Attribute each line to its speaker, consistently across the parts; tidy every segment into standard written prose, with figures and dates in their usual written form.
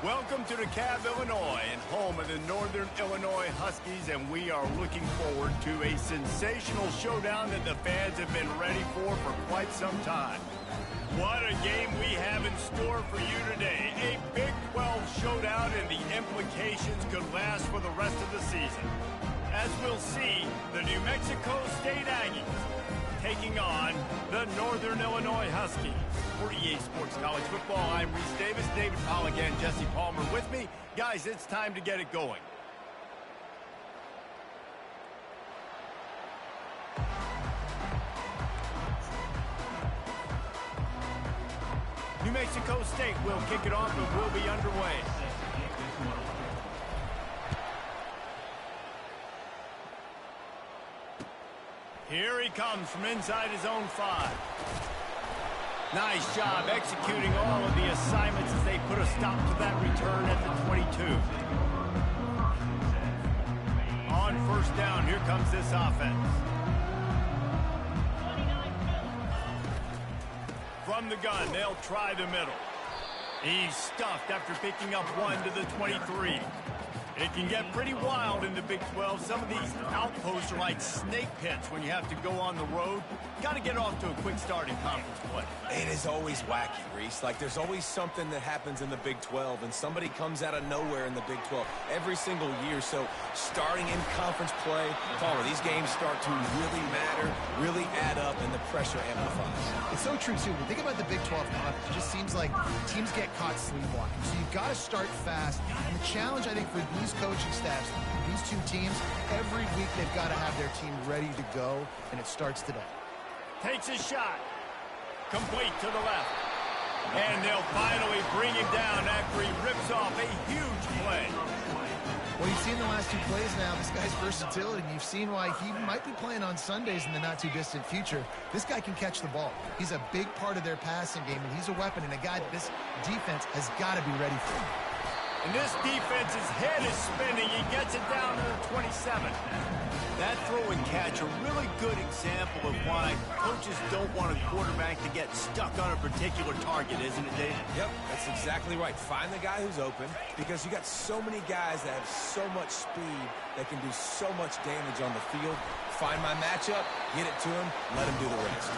Speaker 1: Welcome to DeKalb, Illinois, and home of the Northern Illinois Huskies, and we are looking forward to a sensational showdown that the fans have been ready for quite some time. What a game we have in store for you today. A Big 12 showdown, and the implications could last for the rest of the season. As we'll see, the New Mexico State Aggies taking on the Northern Illinois Huskies. For EA Sports College Football, I'm Reese Davis, David Pollock, and Jesse Palmer with me. Guys, it's time to get it going. New Mexico State will kick it off and will be underway. Here he comes from inside his own 5. Nice job executing all of the assignments as they put a stop to that return at the 22. On first down, here comes this offense. From the gun, they'll try the middle. He's stuffed after picking up 1 to the 23. It can get pretty wild in the Big 12. Some of these outposts are like snake pits when you have to go on the road. Got to get off to a quick start in conference play.
Speaker 2: It is always wacky, Reese. Like, there's always something that happens in the Big 12, and somebody comes out of nowhere in the Big 12 every single year. So, starting in conference play, Palmer, these games start to really matter, really add up, and the pressure amplifies.
Speaker 3: It's so true, too. When you think about the Big 12 conference, it just seems like teams get caught sleepwalking. So, you've got to start fast. And the challenge, I think, for these coaching staffs, these two teams, every week they've got to have their team ready to go, and it starts today.
Speaker 1: Takes a shot. Complete to the left. And they'll finally bring him down after he rips off a huge play.
Speaker 3: Well, you've seen the last 2 plays now, this guy's versatility, and you've seen why he might be playing on Sundays in the not-too-distant future. This guy can catch the ball. He's a big part of their passing game, and he's a weapon and a guy that this defense has got to be ready for.
Speaker 1: And this defense's head is spinning. He gets it down to the 27. That throw and catch, a really good example of why coaches don't want a quarterback to get stuck on a particular target, isn't it, David?
Speaker 2: Yep, that's exactly right. Find the guy who's open, because you got so many guys that have so much speed that can do so much damage on the field. Find my matchup, get it to him, let him do the rest.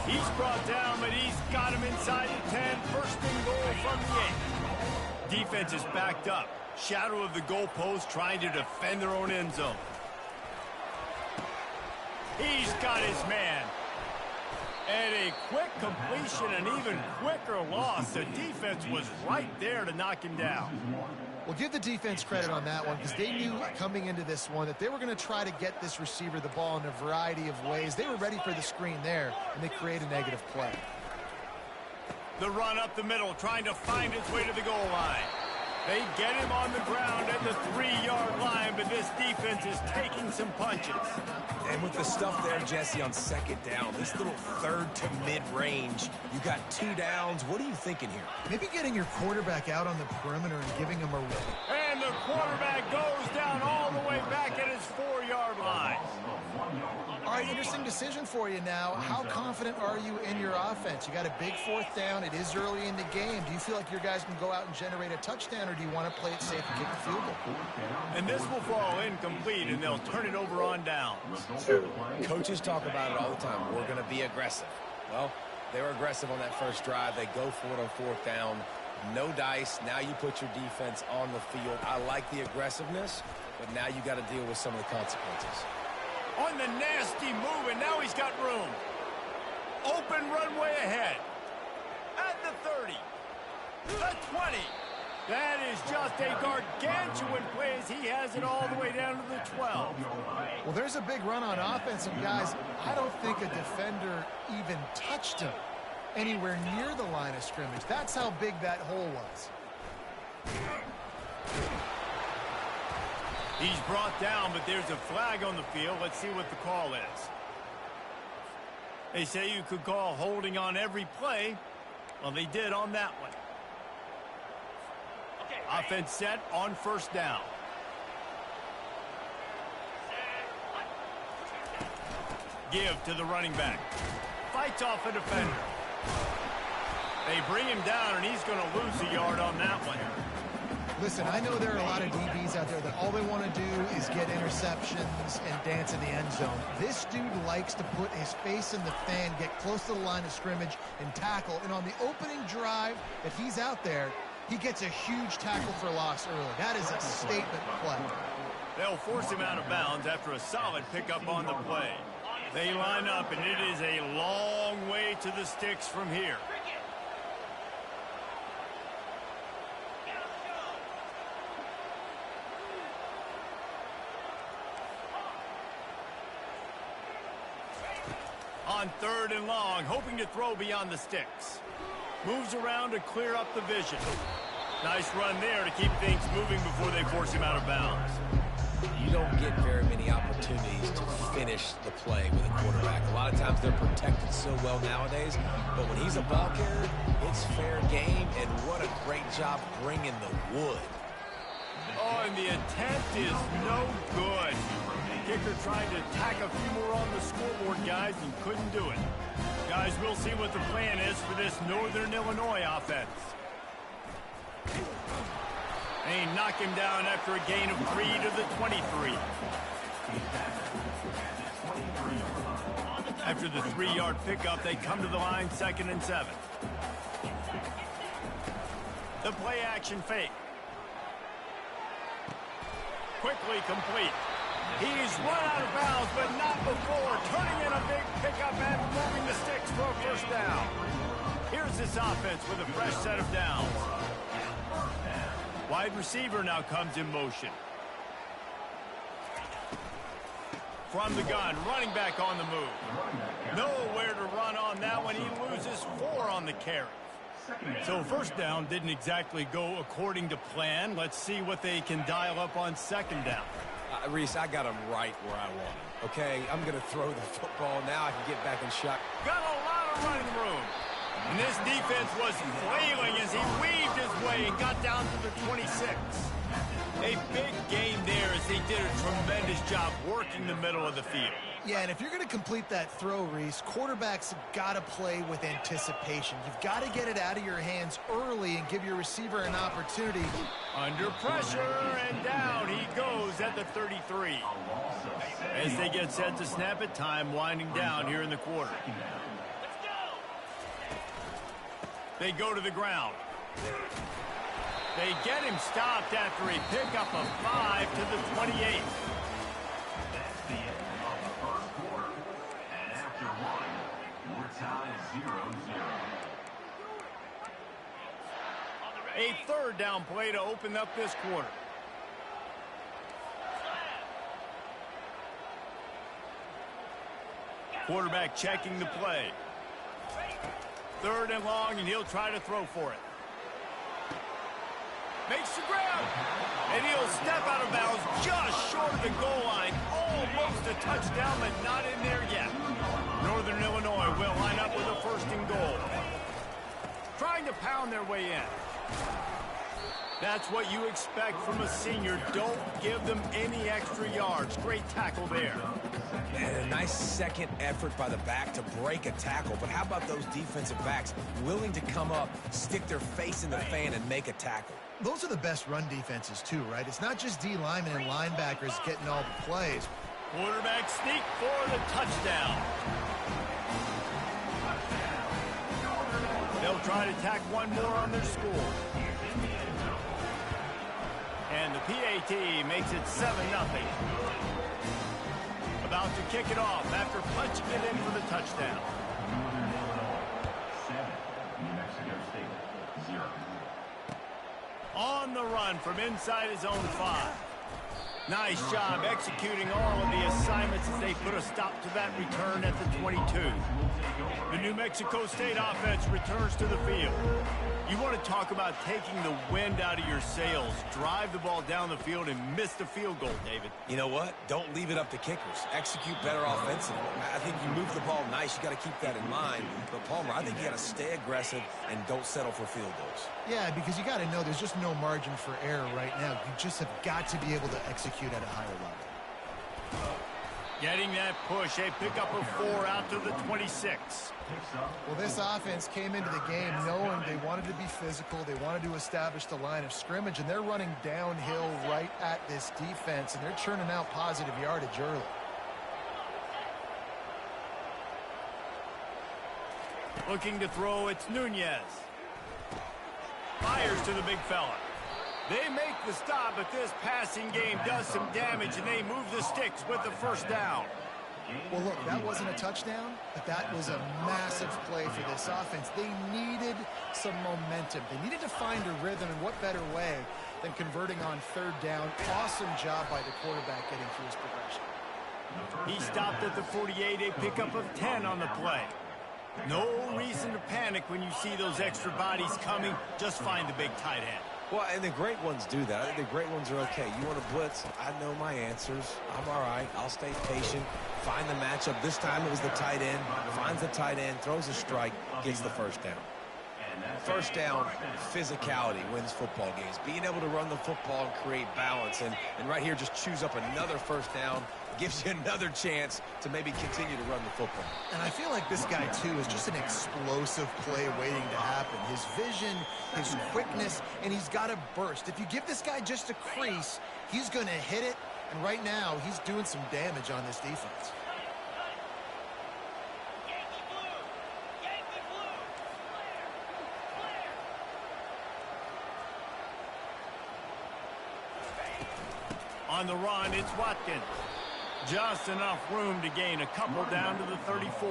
Speaker 1: He's brought down, but he's got him inside the 10. First and goal from the 8. Defense is backed up. Shadow of the goalpost, trying to defend their own end zone. He's got his man. And a quick completion, an even quicker loss. The defense was right there to knock him down.
Speaker 3: Well, give the defense credit on that one, because they knew coming into this one that they were going to try to get this receiver the ball in a variety of ways. They were ready for the screen there, and they create a negative play.
Speaker 1: The run up the middle, trying to find its way to the goal line. They get him on the ground at the 3-yard line, but this defense is taking some punches.
Speaker 2: And with the stuff there, Jesse, on second down, this little third to mid-range, you got 2 downs. What are you thinking here?
Speaker 3: Maybe getting your quarterback out on the perimeter and giving him a run.
Speaker 1: And the quarterback goes down all the way back at his 4-yard line.
Speaker 3: All right, interesting decision for you now. How confident are you in your offense? You got a big 4th down. It is early in the game. Do you feel like your guys can go out and generate a touchdown, or do you want to play it safe and kick the field goal?
Speaker 1: And this will fall incomplete, and they'll turn it over on downs.
Speaker 2: Coaches talk about it all the time. We're going to be aggressive. Well, they were aggressive on that first drive. They go for it on 4th down. No dice. Now you put your defense on the field. I like the aggressiveness, but now you got to deal with some of the consequences.
Speaker 1: On the nasty move, and now he's got room. Open runway ahead. At the 30. The 20. That is just a gargantuan play as he has it all the way down to the 12.
Speaker 3: Well, there's a big run on offense, and guys, I don't think a defender even touched him anywhere near the line of scrimmage. That's how big that hole was.
Speaker 1: He's brought down, but there's a flag on the field. Let's see what the call is. They say you could call holding on every play. Well, they did on that one. Offense set on first down. Give to the running back. Fights off a defender. They bring him down, and he's going to lose a yard on that one.
Speaker 3: Listen, I know there are a lot of DBs out there that all they want to do is get interceptions and dance in the end zone. This dude likes to put his face in the fan, get close to the line of scrimmage, and tackle. And on the opening drive that he's out there, he gets a huge tackle for loss early. That is a statement play.
Speaker 1: They'll force him out of bounds after a solid pickup on the play. They line up, and it is a long way to the sticks from here. On 3rd and long, hoping to throw beyond the sticks. Moves around to clear up the vision. Nice run there to keep things moving before they force him out of bounds.
Speaker 2: You don't get very many opportunities to finish the play with a quarterback. A lot of times they're protected so well nowadays, but when he's a ball carrier, it's fair game, and what a great job bringing the wood.
Speaker 1: Oh, and the attempt is no good. Kicker trying to tack a few more on the scoreboard, guys, and couldn't do it. Guys, we'll see what the plan is for this Northern Illinois offense. They knock him down after a gain of 3 to the 23. After the 3-yard pickup, they come to the line 2nd and 7. The play action fake. Quickly complete. He's run out of bounds, but not before. Turning in a big pickup and moving the sticks for a first down. Here's this offense with a fresh set of downs. Wide receiver now comes in motion. From the gun, running back on the move. Nowhere to run on that one. He loses 4 on the carry. So first down didn't exactly go according to plan. Let's see what they can dial up on 2nd down.
Speaker 2: Reese, I got him right where I want him. Okay, I'm going to throw the football. Now I can get back in shot.
Speaker 1: Got a lot of running room. And this defense was flailing as he weaved his way and got down to the 26. A big gain there as they did a tremendous job working the middle of the field.
Speaker 3: Yeah, and if you're going to complete that throw, Reese, quarterbacks have got to play with anticipation. You've got to get it out of your hands early and give your receiver an opportunity.
Speaker 1: Under pressure, and down he goes at the 33. As they get set to snap it, time winding down here in the quarter. They go to the ground. They get him stopped after a pickup of 5 to the 28.
Speaker 4: That's the end of the first quarter. And after one, we're tied 0-0.
Speaker 1: A 3rd down play to open up this quarter. Quarterback checking the play. 3rd and long, and he'll try to throw for it. Makes the grab, and he'll step out of bounds just short of the goal line. Almost a touchdown, but not in there yet. Northern Illinois will line up with a 1st and goal. Trying to pound their way in. That's what you expect from a senior. Don't give them any extra yards. Great tackle there.
Speaker 2: And a nice second effort by the back to break a tackle. But how about those defensive backs willing to come up, stick their face in the fan, and make a tackle?
Speaker 3: Those are the best run defenses, too, right? It's not just D linemen and linebackers getting all the plays.
Speaker 1: Quarterback sneak for the touchdown. They'll try to tack one more on their score. And the PAT makes it 7-0. About to kick it off after punching it in for the touchdown.
Speaker 4: Northern Illinois 7, New Mexico State 0.
Speaker 1: On the run from inside his own 5. Nice job executing all of the assignments as they put a stop to that return at the 22. The New Mexico State offense returns to the field. You want to talk about taking the wind out of your sails. Drive the ball down the field and miss the field goal, David.
Speaker 2: You know what? Don't leave it up to kickers. Execute better offensively. I think you move the ball nice. You got to keep that in mind. But, Palmer, I think you got to stay aggressive and don't settle for field goals.
Speaker 3: Yeah, because you got to know there's just no margin for error right now. You just have got to be able to execute at a higher level.
Speaker 1: Getting that push, a pickup of 4 out to the 26.
Speaker 3: Well, this offense came into the game knowing they wanted to be physical. They wanted to establish the line of scrimmage, and they're running downhill right at this defense, and they're churning out positive yardage early.
Speaker 1: Looking to throw, it's Nunez. Fires to the big fella. They make the stop, but this passing game does some damage, and they move the sticks with the first down.
Speaker 3: Well, look, that wasn't a touchdown, but that was a massive play for this offense. They needed some momentum. They needed to find a rhythm, and what better way than converting on third down. Awesome job by the quarterback getting through his progression.
Speaker 1: He stopped at the 48, a pickup of 10 on the play. No reason to panic when you see those extra bodies coming. Just find the big tight end.
Speaker 2: Well, and the great ones do that. I think the great ones are okay. You want to blitz? I know my answers. I'm all right. I'll stay patient. Find the matchup. This time it was the tight end. Finds the tight end, throws a strike, gets the first down. First down, physicality wins football games. Being able to run the football and create balance. And right here, just choose up another first down. Gives you another chance to maybe continue to run the football.
Speaker 3: And I feel like this guy, too, is just an explosive play waiting to happen. His vision, his quickness, and he's got a burst. If you give this guy just a crease, he's going to hit it. And right now, he's doing some damage on this defense.
Speaker 1: On the run, it's Watkins. Just enough room to gain a couple down to the 34.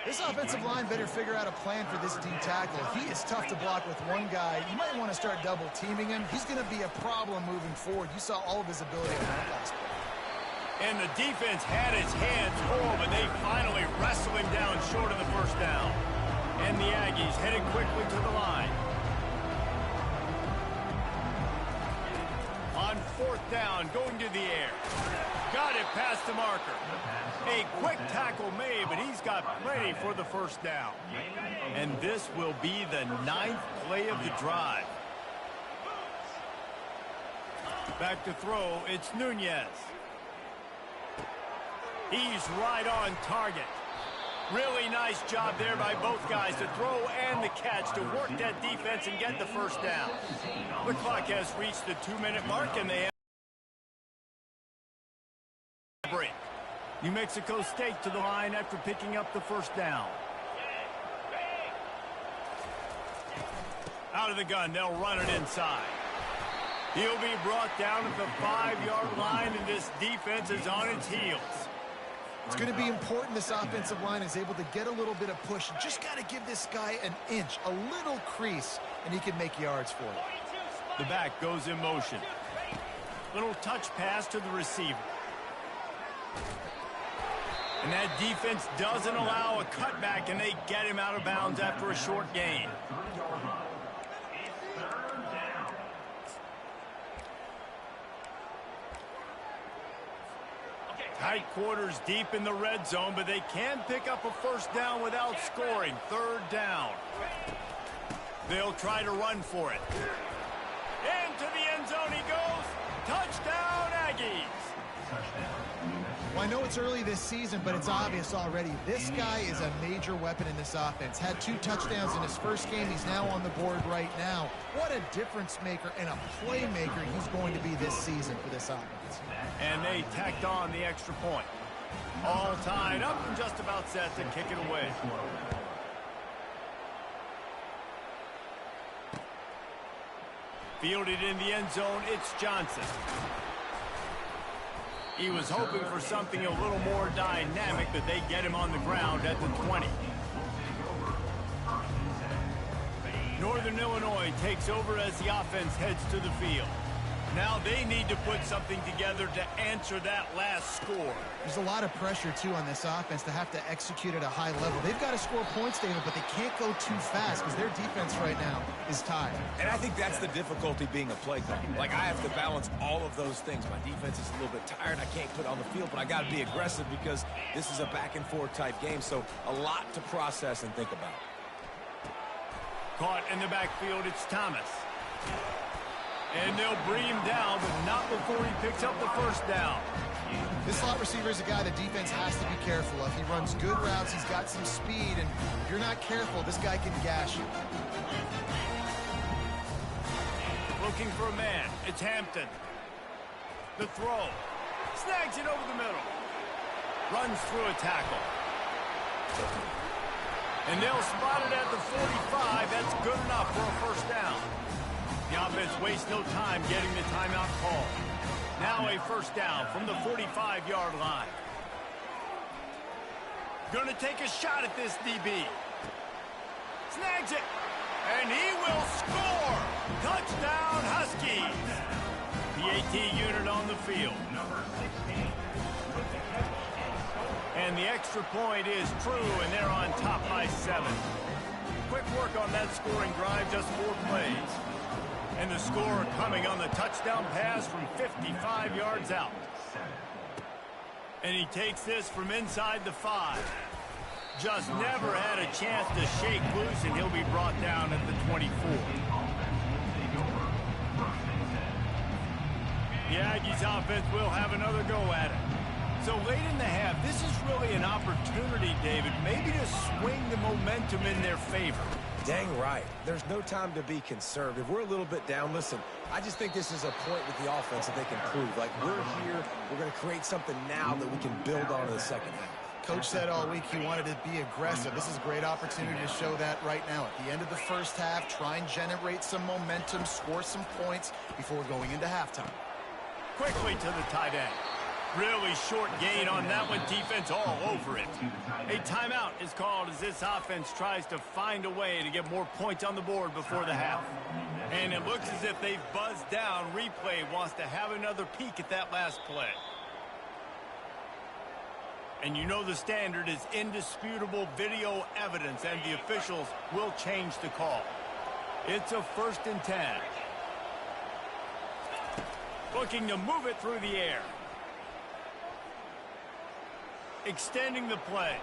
Speaker 3: This offensive line better figure out a plan for this D tackle. He is tough to block with one guy. You might want to start double teaming him. He's going to be a problem moving forward. You saw all of his ability on that last play.
Speaker 1: And the defense had his hands full, but they finally wrestle him down short of the first down. And the Aggies headed quickly to the line. On fourth down, going to the air. Got it past the marker. A quick tackle made, but he's got plenty for the first down. And this will be the 9th play of the drive. Back to throw, it's Nunez. He's right on target. Really nice job there by both guys to throw and the catch to work that defense and get the first down. The clock has reached the 2-minute mark, and they have break. New Mexico State to the line after picking up the first down. Out of the gun, they'll run it inside. He'll be brought down at the 5-yard line, and this defense is on its heels.
Speaker 3: It's going to be important this offensive line is able to get a little bit of push. Just got to give this guy an inch, a little crease, and he can make yards for it.
Speaker 1: The back goes in motion. Little touch pass to the receiver. And that defense doesn't allow a cutback, and they get him out of bounds after a short gain. Tight quarters deep in the red zone, but they can pick up a first down without scoring. Third down. They'll try to run for it. Into the end zone he goes. Touchdown, Aggies.
Speaker 3: Well, I know it's early this season, but it's obvious already. This guy is a major weapon in this offense. Had 2 touchdowns in his first game. He's now on the board right now. What a difference maker and a playmaker he's going to be this season for this offense.
Speaker 1: And they tacked on the extra point. All tied up and just about set to kick it away. Fielded in the end zone, it's Johnson. He was hoping for something a little more dynamic, but they get him on the ground at the 20. Northern Illinois takes over as the offense heads to the field. Now they need to put something together to answer that last score.
Speaker 3: There's a lot of pressure, too, on this offense to have to execute at a high level. They've got to score points, David, but they can't go too fast because their defense right now is tied.
Speaker 2: And I think that's the difficulty being a play caller. Like, I have to balance all of those things. My defense is a little bit tired. I can't put on the field, but I got to be aggressive because this is a back-and-forth type game, so a lot to process and think about.
Speaker 1: Caught in the backfield, it's Thomas. And they'll bring him down, but not before he picks up the first down.
Speaker 3: This slot receiver is a guy the defense has to be careful of. He runs good routes. He's got some speed, and if you're not careful, this guy can gash you.
Speaker 1: Looking for a man. It's Hampton. The throw. Snags it over the middle. Runs through a tackle. And they'll spot it at the 45. That's good enough for a first down. The offense wastes no time getting the timeout call. Now a first down from the 45-yard line. Gonna take a shot at this DB. Snags it. And he will score. Touchdown, Huskies. PAT unit on the field. And the extra point is true, and they're on top by 7. Quick work on that scoring drive, just 4 plays. And the score coming on the touchdown pass from 55 yards out. And he takes this from inside the 5. Just never had a chance to shake loose, and he'll be brought down at the 24. The Aggies offense will have another go at it. So late in the half, this is really an opportunity, David, maybe to swing the momentum in their favor.
Speaker 2: Dang right. There's no time to be conservative. We're a little bit down. Listen, I just think this is a point with the offense that they can prove. Like, we're here. We're going to create something now that we can build on in the second half.
Speaker 3: Coach said all week he wanted to be aggressive. This is a great opportunity to show that right now. At the end of the first half, try and generate some momentum, score some points before going into halftime.
Speaker 1: Quickly to the tight end. Really short gain on that one. Defense all over it. A timeout is called as this offense tries to find a way to get more points on the board before the half. And it looks as if they've buzzed down. Replay wants to have another peek at that last play. And you know the standard is indisputable video evidence, and the officials will change the call. It's a 1st and 10. Looking to move it through the air. Extending the play.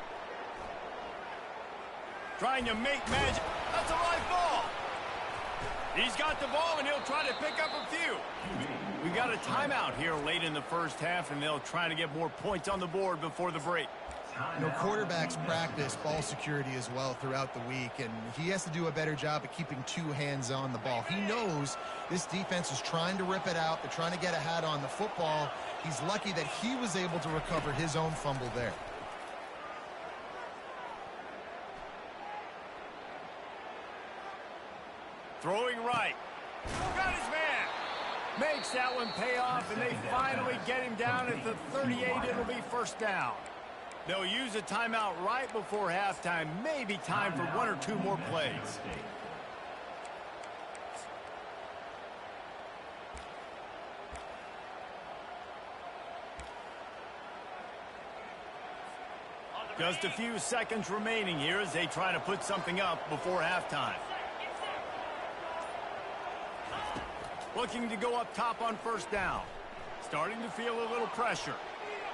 Speaker 1: Trying to make magic. That's a live ball. He's got the ball, and he'll try to pick up a few. We got a timeout here late in the first half, and they'll try to get more points on the board before the break.
Speaker 3: You know, quarterbacks practice ball security as well throughout the week, and he has to do a better job of keeping 2 hands on the ball. He knows this defense is trying to rip it out. They're trying to get a hat on the football. He's lucky that he was able to recover his own fumble there.
Speaker 1: Throwing right. Got his man. Makes that one pay off, and they finally get him down at the 38. It'll be first down. They'll use a timeout right before halftime. Maybe time for 1 or 2 more plays. Just a few seconds remaining here as they try to put something up before halftime. Looking to go up top on first down. Starting to feel a little pressure.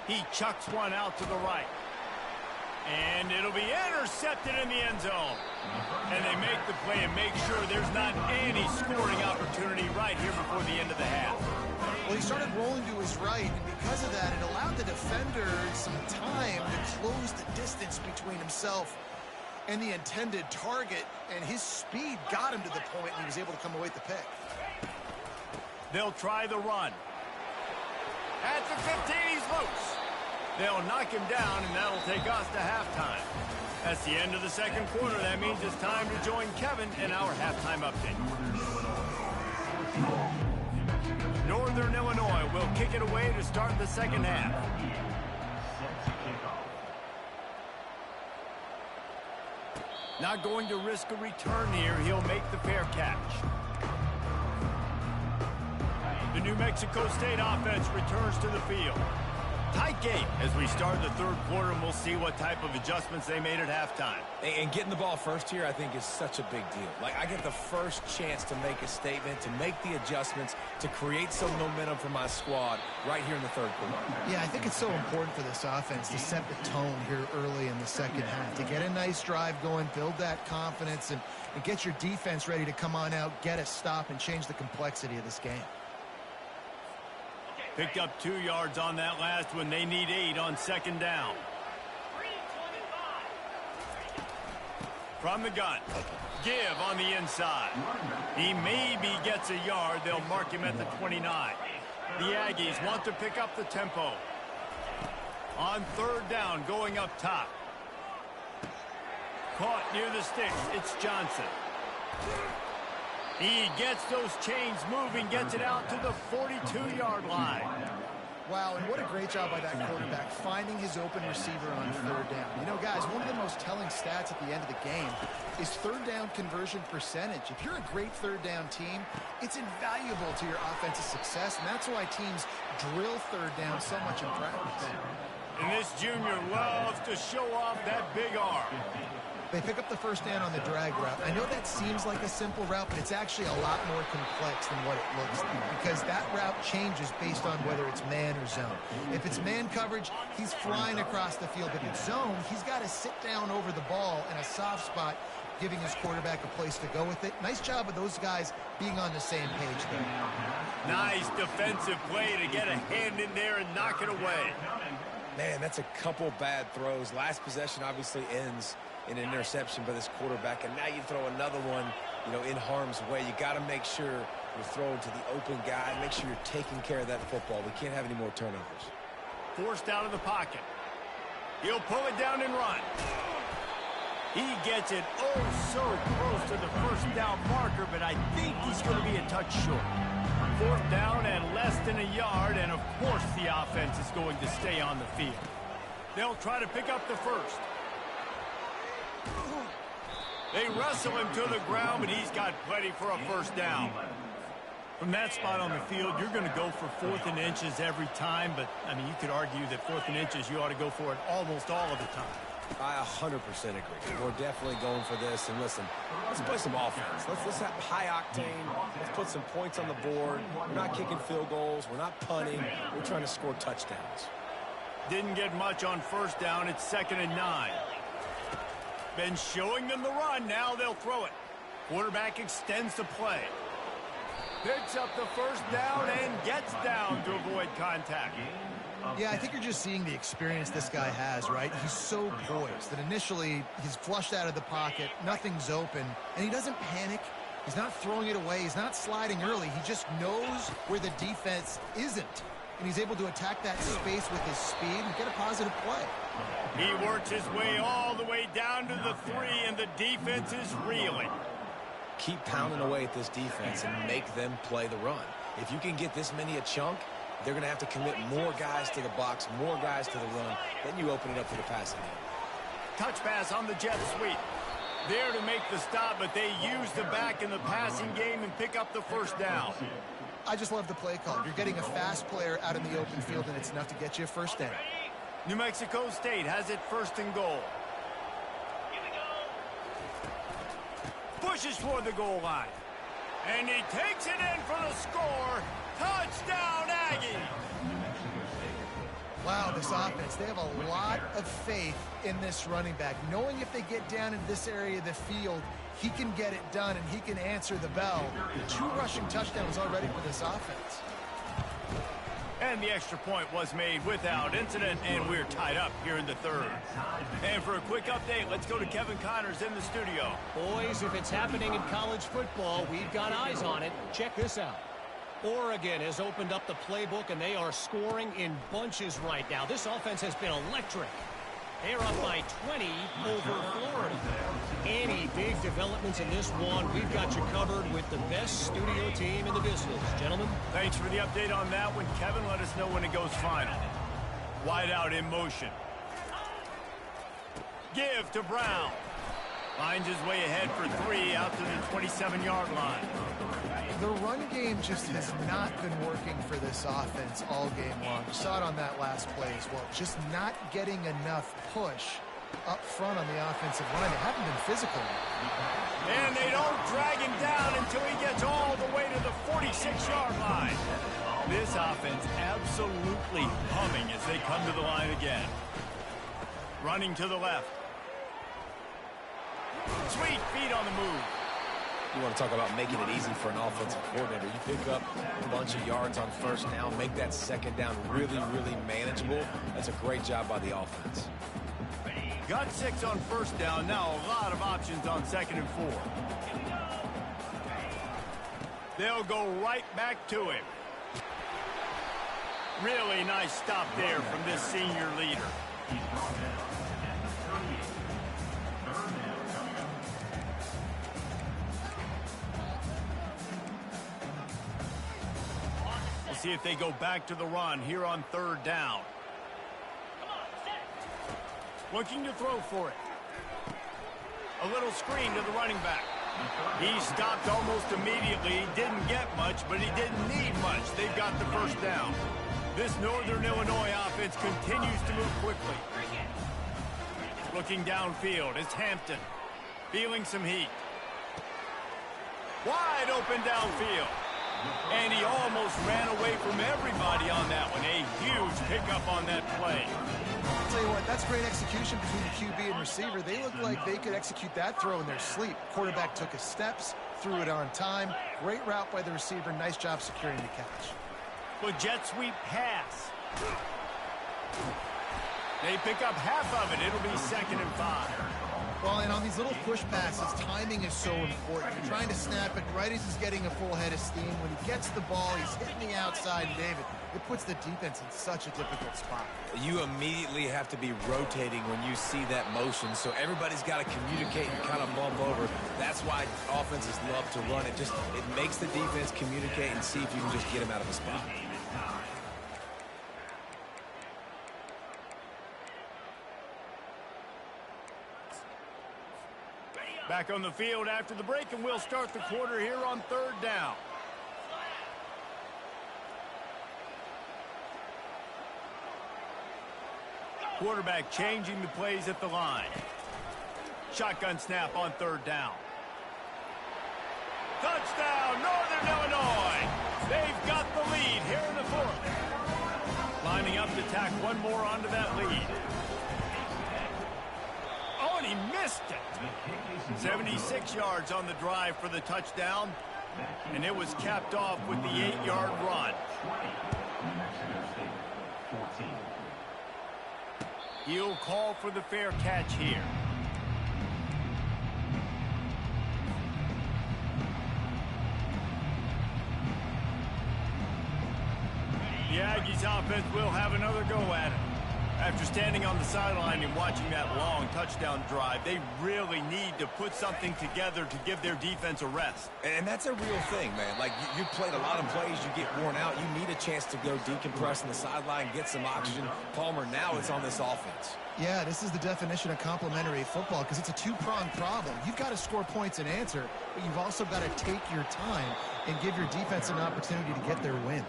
Speaker 1: He chucks one out to the right. And it'll be intercepted in the end zone. And they make the play and make sure there's not any scoring opportunity right here before the end of the half.
Speaker 3: Well, he started rolling to his right, and because of that, it allowed the defender some time to close the distance between himself and the intended target, and his speed got him to the point, and he was able to come away with the pick.
Speaker 1: They'll try the run. At the 15, he's loose. They'll knock him down, and that'll take us to halftime. That's the end of the second quarter. That means it's time to join Kevin in our halftime update. Northern Illinois will kick it away to start the second half. Not going to risk a return here. He'll make the fair catch. The New Mexico State offense returns to the field. Tight game as we start the third quarter, and we'll see what type of adjustments they made at halftime.
Speaker 2: And getting the ball first here, I think, is such a big deal. Like, I get the first chance to make a statement, to make the adjustments, to create some momentum for my squad right here in the third quarter.
Speaker 3: Yeah, I think it's so important for this offense to set the tone here early in the second half, to get a nice drive going, build that confidence, and get your defense ready to come on out, get a stop, and change the complexity of this game.
Speaker 1: Picked up 2 yards on that last one. They need 8 on second down. From the gun. Give on the inside. He maybe gets a yard. They'll mark him at the 29. The Aggies want to pick up the tempo. On third down, going up top. Caught near the sticks. It's Johnson. He gets those chains moving, gets it out to the 42-yard line.
Speaker 3: Wow, and what a great job by that quarterback, finding his open receiver on third down. You know, guys, one of the most telling stats at the end of the game is third down conversion percentage. If you're a great third down team, it's invaluable to your offensive success, and that's why teams drill third down so much in practice.
Speaker 1: And this junior loves to show off that big arm.
Speaker 3: They pick up the first down on the drag route. I know that seems like a simple route, but it's actually a lot more complex than what it looks like because that route changes based on whether it's man or zone. If it's man coverage, he's flying across the field. But in zone, he's got to sit down over the ball in a soft spot, giving his quarterback a place to go with it. Nice job of those guys being on the same page there.
Speaker 1: Nice defensive play to get a hand in there and knock it away.
Speaker 2: Man, that's a couple bad throws. Last possession obviously ends in an interception by this quarterback, and now you throw another one, you know, in harm's way. You got to make sure you're throwing to the open guy. Make sure you're taking care of that football. We can't have any more turnovers.
Speaker 1: Forced out of the pocket. He'll pull it down and run. He gets it so close to the first down marker, but I think he's going to be a touch short. Fourth down and less than a yard, and of course the offense is going to stay on the field. They'll try to pick up the first. They wrestle him to the ground, but he's got plenty for a first down. From that spot on the field, you're going to go for 4th and inches every time, but, I mean, you could argue that 4th and inches, you ought to go for it almost all of the time.
Speaker 2: I 100% agree. We're definitely going for this. And listen, let's play some offense. Let's have high octane. Let's put some points on the board. We're not kicking field goals. We're not punting. We're trying to score touchdowns.
Speaker 1: Didn't get much on first down. It's 2nd and 9. Been showing them the run. Now they'll throw it. Quarterback extends the play. Picks up the first down and gets down to avoid contact.
Speaker 3: Yeah, I think you're just seeing the experience this guy has, right? He's so poised that initially he's flushed out of the pocket, nothing's open, and he doesn't panic. He's not throwing it away. He's not sliding early. He just knows where the defense isn't, and he's able to attack that space with his speed and get a positive play.
Speaker 1: He works his way all the way down to the 3, and the defense is reeling.
Speaker 2: Keep pounding away at this defense and make them play the run. If you can get this many a chunk, they're going to have to commit more guys to the box, more guys to the run. Then you open it up for the passing game.
Speaker 1: Touch pass on the jet sweep. There to make the stop, but they use the back in the passing game and pick up the first down.
Speaker 3: I just love the play call. You're getting a fast player out in the open field, and it's enough to get you a first down.
Speaker 1: New Mexico State has it 1st and goal. Pushes for the goal line. And he takes it in for the score. Touchdown, Aggie!
Speaker 3: Wow, this offense, they have a lot of faith in this running back. Knowing if they get down in this area of the field, he can get it done and he can answer the bell. 2 rushing touchdowns already for this offense.
Speaker 1: And the extra point was made without incident, and we're tied up here in the 3rd. And for a quick update, let's go to Kevin Connors in the studio.
Speaker 5: Boys, if it's happening in college football, we've got eyes on it. Check this out. Oregon has opened up the playbook, and they are scoring in bunches right now. This offense has been electric. They're up by 20 over Florida. Any big developments in this one, we've got you covered with the best studio team in the business. Gentlemen.
Speaker 1: Thanks for the update on that one. Kevin, let us know when it goes final. Wide out in motion. Give to Brown. Finds his way ahead for 3 out to the 27-yard line.
Speaker 3: The run game just has not been working for this offense all game long. You saw it on that last play as well. Just not getting enough push up front on the offensive line. They haven't been physical.
Speaker 1: And they don't drag him down until he gets all the way to the 46-yard line. This offense absolutely humming as they come to the line again. Running to the left. Sweet feet on the move.
Speaker 2: You want to talk about making it easy for an offensive coordinator. You pick up a bunch of yards on first down, make that second down really, really manageable. That's a great job by the offense.
Speaker 1: Got 6 on first down. Now a lot of options on 2nd and 4. They'll go right back to him. Really nice stop there from this senior leader. We'll see if they go back to the run here on 3rd down. Looking to throw for it. A little screen to the running back. He stopped almost immediately. He didn't get much, but he didn't need much. They've got the first down. This Northern Illinois offense continues to move quickly. Looking downfield is Hampton. Feeling some heat. Wide open downfield. And he almost ran away from everybody on that one. A huge pickup on that play.
Speaker 3: I'll tell you what, that's great execution between the QB and receiver. They look like they could execute that throw in their sleep. Quarterback took his steps, threw it on time. Great route by the receiver. Nice job securing the catch.
Speaker 1: But jet sweep pass. They pick up half of it. It'll be 2nd and 5.
Speaker 3: Well, and on these little push passes, timing is so important. You're trying to snap it right as he's getting a full head of steam. When he gets the ball, he's hitting the outside, and David, it puts the defense in such a difficult spot.
Speaker 2: You immediately have to be rotating when you see that motion, so everybody's got to communicate and kind of bump over. That's why offenses love to run it. It makes the defense communicate and see if you can just get him out of a spot.
Speaker 1: Back on the field after the break, and we'll start the quarter here on 3rd down. Quarterback changing the plays at the line. Shotgun snap on 3rd down. Touchdown, Northern Illinois! They've got the lead here in the 4th. Lining up to tack one more onto that lead. Oh, and he missed it. 76 yards on the drive for the touchdown, and it was capped off with the 8-yard run. He'll call for the fair catch here. The Aggies offense will have another go at it. After standing on the sideline and watching that long touchdown drive, they really need to put something together to give their defense a rest.
Speaker 2: And that's a real thing, man. Like, you played a lot of plays, you get worn out. You need a chance to go decompress on the sideline, get some oxygen. Palmer, now it's on this offense.
Speaker 3: Yeah, this is the definition of complementary football because it's a two-pronged problem. You've got to score points and answer, but you've also got to take your time and give your defense an opportunity to get their win.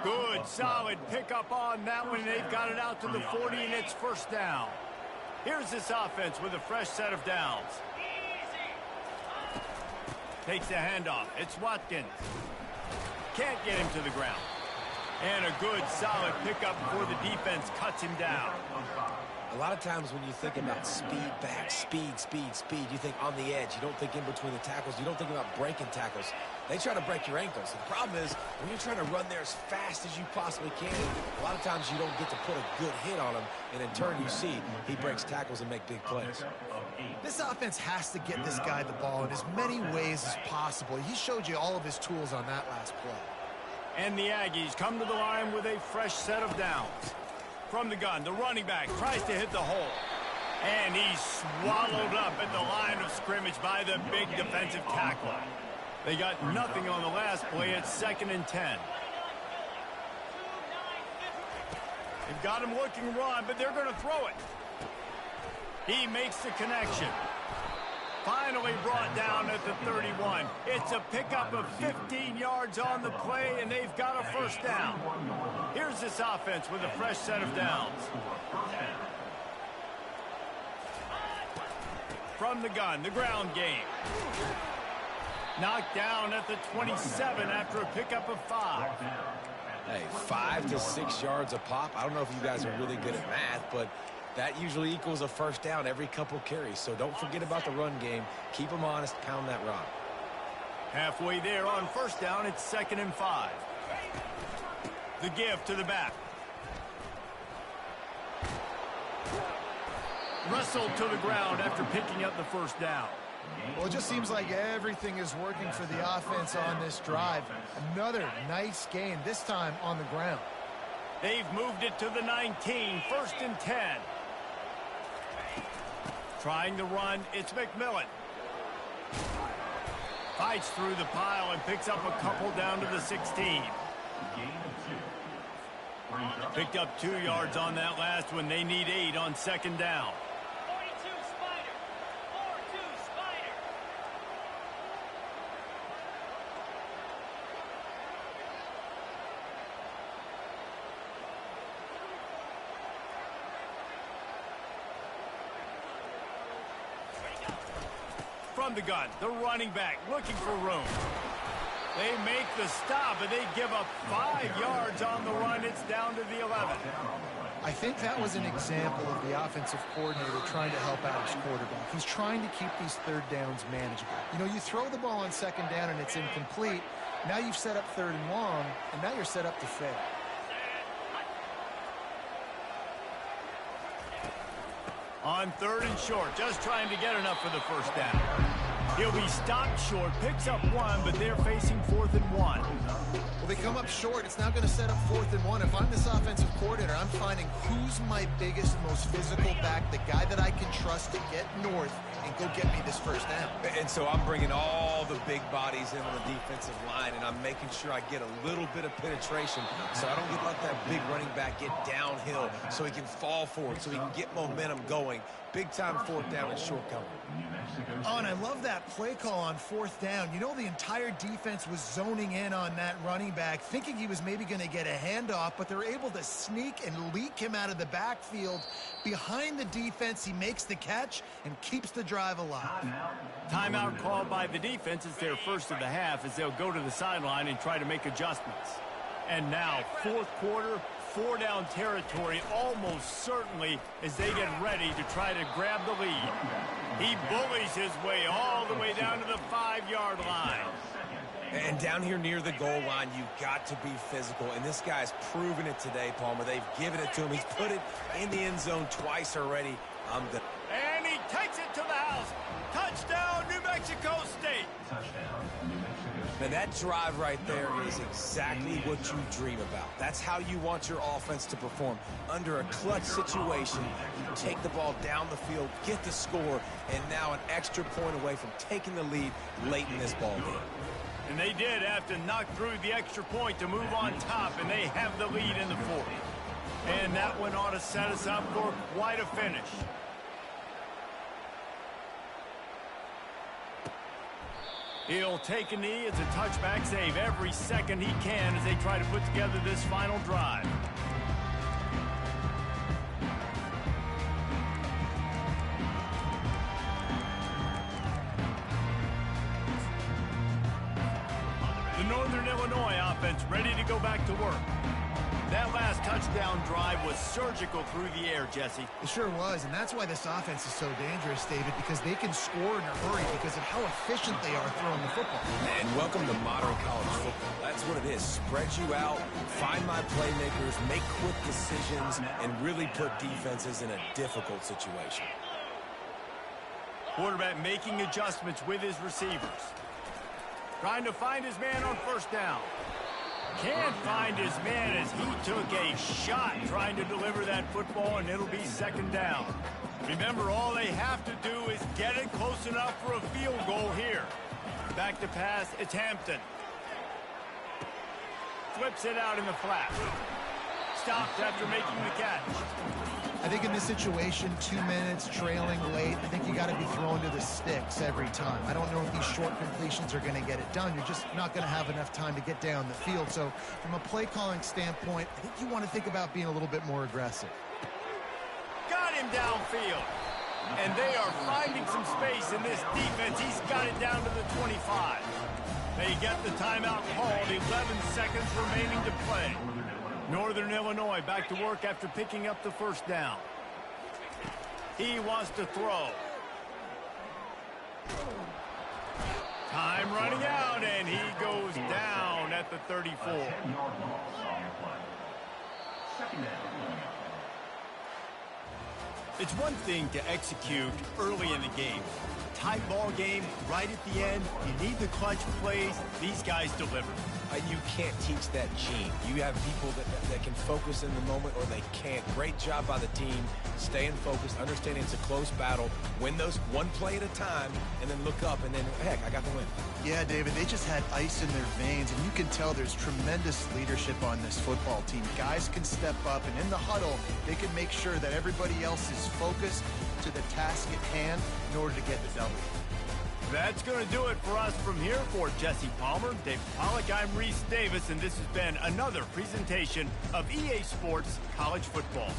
Speaker 1: Good, solid pickup on that one. They've got it out to the 40, and it's first down. Here's this offense with a fresh set of downs. Takes the handoff. It's Watkins. Can't get him to the ground. And a good, solid pickup before the defense cuts him down.
Speaker 2: A lot of times when you think about speed back, speed, you think on the edge. You don't think in between the tackles. You don't think about breaking tackles. They try to break your ankles. The problem is when you're trying to run there as fast as you possibly can, a lot of times you don't get to put a good hit on him, and in turn you see he breaks tackles and make big plays.
Speaker 3: This offense has to get this guy the ball in as many ways as possible. He showed you all of his tools on that last play.
Speaker 1: And the Aggies come to the line with a fresh set of downs. From the gun, the running back tries to hit the hole. And he's swallowed up at the line of scrimmage by the big defensive tackler. They got nothing on the last play. It's 2nd and 10. They've got him looking run, but they're going to throw it. He makes the connection. Finally brought down at the 31. It's a pickup of 15 yards on the play, and they've got a first down. Here's this offense with a fresh set of downs. From the gun, the ground game. Knocked down at the 27 after a pickup of 5.
Speaker 2: Hey, 5 to 6 yards a pop. I don't know if you guys are really good at math, but that usually equals a first down every couple carries. So don't forget about the run game. Keep them honest, pound that rock.
Speaker 1: Halfway there on first down, it's 2nd and 5. The give to the back. Wrestled to the ground after picking up the first down.
Speaker 3: Well, it just seems like everything is working for the offense on this drive. Another nice gain, this time on the ground.
Speaker 1: They've moved it to the 19, 1st and 10. Trying to run, it's McMillan. Fights through the pile and picks up a couple down to the 16. Picked up 2 yards on that last one. They need 8 on 2nd down. From the gun, the running back looking for room. They make the stop, and they give up 5 yards on the run. It's down to the 11.
Speaker 3: I think that was an example of the offensive coordinator trying to help out his quarterback. He's trying to keep these 3rd downs manageable. You know, you throw the ball on 2nd down and it's incomplete. Now you've set up 3rd and long, and now you're set up to fail.
Speaker 1: On 3rd and short, just trying to get enough for the first down. He'll be stopped short, picks up 1, but they're facing 4th and 1.
Speaker 3: Well, they come up short. It's now going to set up 4th and 1. If I'm this offensive coordinator, I'm finding who's my biggest, most physical back, the guy that I can trust to get north and go get me this first down.
Speaker 2: And so I'm bringing all the big bodies in on the defensive line, and I'm making sure I get a little bit of penetration so I don't let that big running back get downhill so he can fall forward, so he can get momentum going. Big-time 4th down and short coming.
Speaker 3: Oh, and I love that play call on 4th down. You know, the entire defense was zoning in on that running back, thinking he was maybe going to get a handoff, but they're able to sneak and leak him out of the backfield. Behind the defense, he makes the catch and keeps the drive alive.
Speaker 1: Timeout called by the defense. It's their first of the half as they'll go to the sideline and try to make adjustments. And now, 4th quarter, 4-down territory almost certainly as they get ready to try to grab the lead. He bullies his way all the way down to the 5-yard line.
Speaker 2: And down here near the goal line, you've got to be physical. And this guy's proven it today, Palmer. They've given it to him. He's put it in the end zone twice already.
Speaker 1: And he takes it to the house. Touchdown, New Mexico State.
Speaker 2: Now that drive right there is exactly what you dream about. That's how you want your offense to perform. Under a clutch situation, you take the ball down the field, get the score, and now an extra point away from taking the lead late in this ball game.
Speaker 1: And they did have to knock through the extra point to move on top, and they have the lead in the 4th. And that one ought to set us up for quite a finish. He'll take a knee. It's a touchback save every second he can as they try to put together this final drive. The Northern Illinois offense ready to go back to work. That last touchdown drive was surgical through the air, Jesse.
Speaker 3: It sure was, and that's why this offense is so dangerous, David, because they can score in a hurry because of how efficient they are throwing the football.
Speaker 2: And welcome to modern college football. That's what it is. Spread you out, find my playmakers, make quick decisions, and really put defenses in a difficult situation.
Speaker 1: Quarterback making adjustments with his receivers. Trying to find his man on first down. Can't find his man as he took a shot trying to deliver that football, and it'll be 2nd down. Remember, all they have to do is get it close enough for a field goal here. Back to pass, it's Hampton. Flips it out in the flat. Stopped after making the catch.
Speaker 3: I think in this situation, 2 minutes, trailing late, I think you got to be throwing to the sticks every time. I don't know if these short completions are going to get it done. You're just not going to have enough time to get down the field. So from a play calling standpoint, I think you want to think about being a little bit more aggressive.
Speaker 1: Got him downfield. And they are finding some space in this defense. He's got it down to the 25. They get the timeout called. 11 seconds remaining to play. Northern Illinois back to work after picking up the first down. He wants to throw. Time running out, and he goes down at the 34.
Speaker 4: 10-yard loss on the play. Second down.
Speaker 1: It's one thing to execute early in the game. Tight ball game, right at the end. You need the clutch plays. These guys deliver.
Speaker 2: You can't teach that gene. You have people that can focus in the moment or they can't. Great job by the team, staying focused, understanding it's a close battle, win those one play at a time, and then look up, and then, heck, I got the win.
Speaker 3: Yeah, David, they just had ice in their veins, and you can tell there's tremendous leadership on this football team. Guys can step up, and in the huddle, they can make sure that everybody else is focused to the task at hand in order to get the W.
Speaker 1: That's going to do it for us from here. For Jesse Palmer, Dave Pollack, I'm Reese Davis, and this has been another presentation of EA Sports College Football.